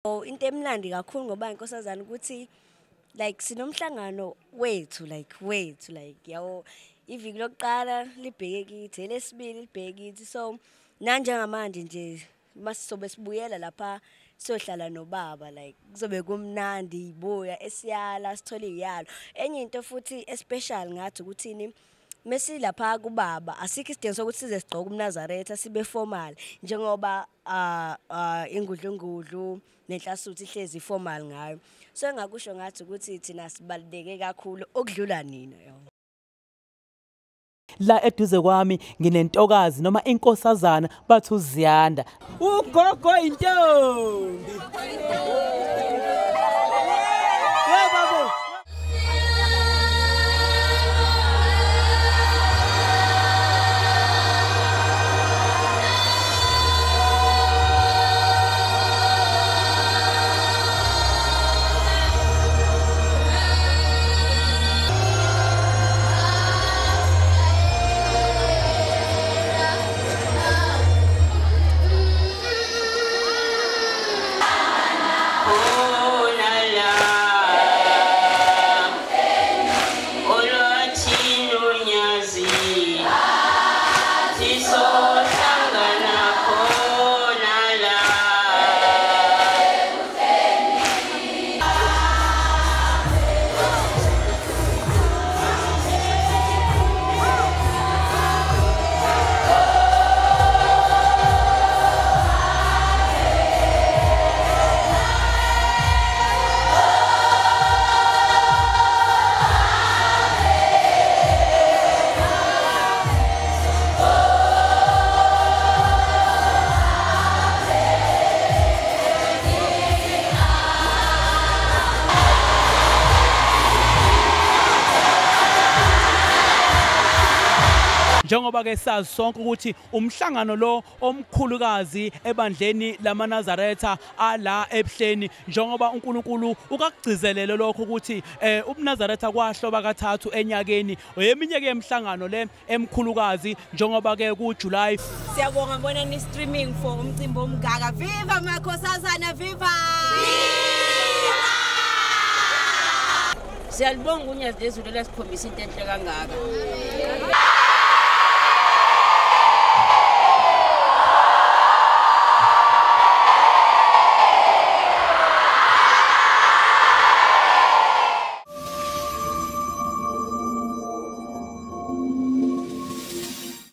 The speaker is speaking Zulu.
Into emnandi kakhulu ngoba inkosazana ukuthi like sinomhlangano wethu yawo iviki lokuqala libheke kithi elesibili libheke kithi so nanjengamanje nje masizobe sibuyela lapha sohlala nobaba like kuzobe kumnandi ibuya esiyala sithola iyalo enye into futhi especial ngathi ukuthini mesilapha kubaba asikho isidingo sokuthi size sigqoke umNazaretha sibe formal njengoba ingudlungudlu nenhlasuthi ihlezi formal ngayo so engakusho ngathi ukuthi thina sibaluleke kakhulu okudlula nina la eduze kwami nginentokazi noma inkosazana bathi uZiyanda ugogo intombi yebo njengoba ke sazi sonke ukuthi umhlangano lo omkhulukazi ebandleni lamaNazaretha ala ebuhleni njengoba uNkulunkulu ukagcizelele lokho ukuthi uMnazaretha kwahloba kathathu enyakeni eminye ke emhlangano le emkhulukazi njengoba ke kuJuly siyabonga ngibona ni streaming for umcimbi omgaka viva makhosazana viva siyalibonga uNyazi lezulu lesikhombisa into enhle kangaka